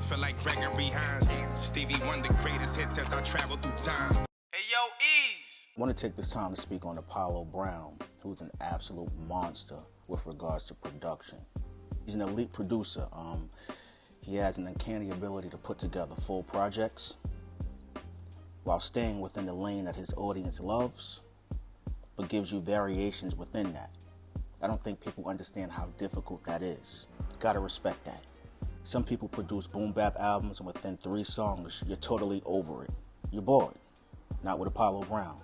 feel like Gregory, Hines. Stevie Wonder, greatest hits as I travel through time. Hey yo, Eeze! I want to take this time to speak on Apollo Brown, who's an absolute monster with regards to production. He's an elite producer. He has an uncanny ability to put together full projects while staying within the lane that his audience loves, but gives you variations within that. I don't think people understand how difficult that is. Gotta respect that. Some people produce boom bap albums and within 3 songs, you're totally over it. You're bored. Not with Apollo Brown.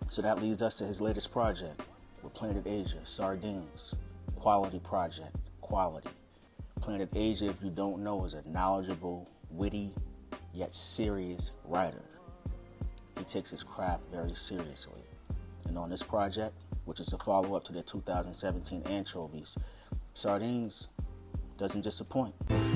So that leads us to his latest project with Planet Asia, Sardines. Quality project, quality. Planet Asia, if you don't know, is a knowledgeable, witty, yet serious writer. He takes his craft very seriously. And on this project, which is the follow-up to their 2017 Anchovies, Sardines doesn't disappoint.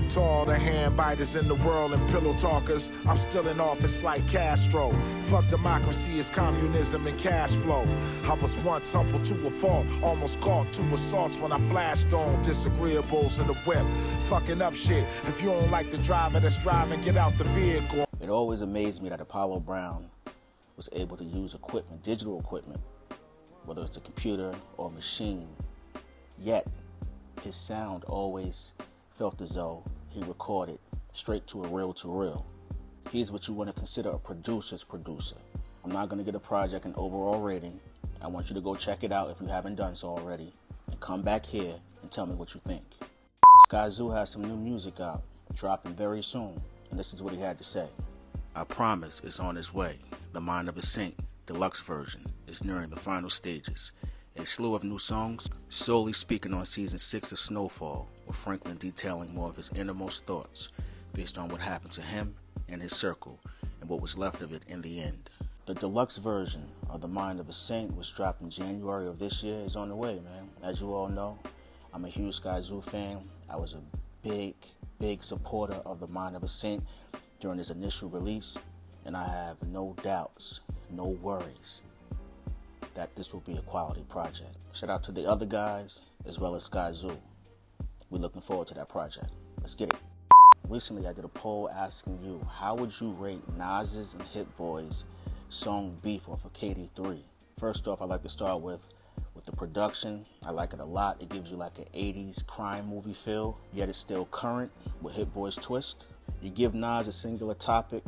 To all the hand biters in the world and pillow talkers, I'm still in office like Castro. Fuck democracy, it's communism and cash flow. I was once humble to a fault, almost caught 2 assaults when I flashed on disagreeables in the whip. Fucking up shit. If you don't like the driver that's driving, get out the vehicle. It always amazed me that Apollo Brown was able to use equipment, digital equipment, whether it's a computer or a machine, yet his sound always felt as though he recorded straight to a reel-to-reel. He's what you want to consider a producer's producer. I'm not going to get a project an overall rating. I want you to go check it out if you haven't done so already, and come back here and tell me what you think. Skyzoo has some new music out, dropping very soon, and this is what he had to say. I promise it's on its way. The Mind of a Saint, deluxe version, is nearing the final stages. A slew of new songs, solely speaking on season 6 of Snowfall, with Franklin detailing more of his innermost thoughts based on what happened to him and his circle and what was left of it in the end. The deluxe version of The Mind of a Saint was dropped in January of this year is on the way, man. As you all know, I'm a huge Skyzoo fan. I was a big supporter of The Mind of a Saint during his initial release, and I have no doubts, no worries that this will be a quality project. Shout out to the other guys as well as Skyzoo. We're looking forward to that project. Let's get it. Recently I did a poll asking you, how would you rate Nas's and Hit-Boys song Beef off of KD3? First off, I'd like to start with the production. I like it a lot. It gives you like an 80s crime movie feel, yet it's still current with Hit-Boys twist. You give Nas a singular topic,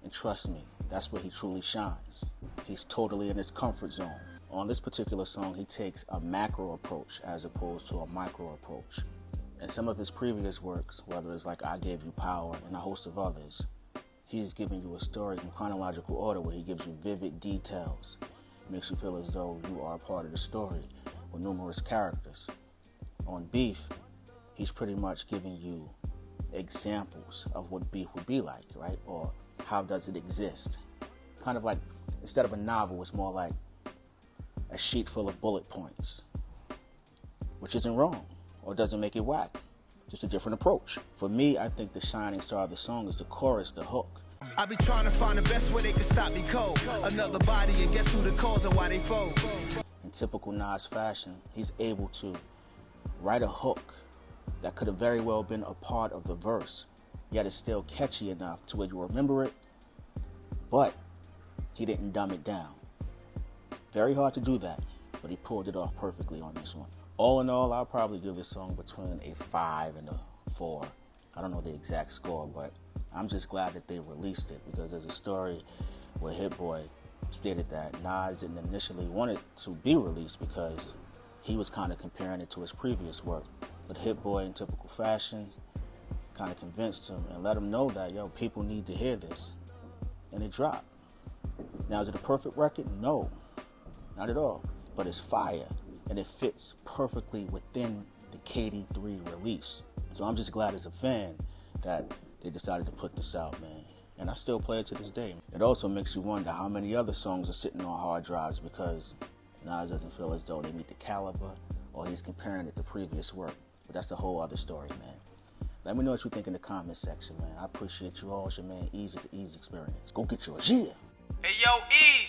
and trust me, that's where he truly shines. He's totally in his comfort zone. On this particular song, he takes a macro approach as opposed to a micro approach. In some of his previous works, whether it's like I Gave You Power and a host of others, he's giving you a story in chronological order where he gives you vivid details. It makes you feel as though you are a part of the story with numerous characters. On Beef, he's pretty much giving you examples of what beef would be like, right? Or how does it exist? Kind of like, instead of a novel, it's more like a sheet full of bullet points, which isn't wrong or doesn't make it whack. Just a different approach. For me, I think the shining star of the song is the chorus, the hook. I be trying to find the best way they can stop me cold. Another body, and guess who the cause and why they foes? In typical Nas fashion, he's able to write a hook that could have very well been a part of the verse, yet it's still catchy enough to where you remember it, but he didn't dumb it down. Very hard to do that, but he pulled it off perfectly on this one. All in all, I'll probably give this song between a 5 and a 4. I don't know the exact score, but I'm just glad that they released it, because there's a story where Hit-Boy stated that Nas didn't initially want it to be released because he was kind of comparing it to his previous work. But Hit-Boy, in typical fashion, kind of convinced him and let him know that, yo, people need to hear this. And it dropped. Now, is it a perfect record? No, not at all. But it's fire, and it fits perfectly within the KD3 release. So I'm just glad as a fan that they decided to put this out, man. And I still play it to this day. It also makes you wonder how many other songs are sitting on hard drives because Nas doesn't feel as though they meet the caliber, or he's comparing it to previous work. But that's a whole other story, man. Let me know what you think in the comments section, man. I appreciate you all. It's your man Eeze at TheEezeExperience. Go get yours, yeah! Hey yo, Eeze!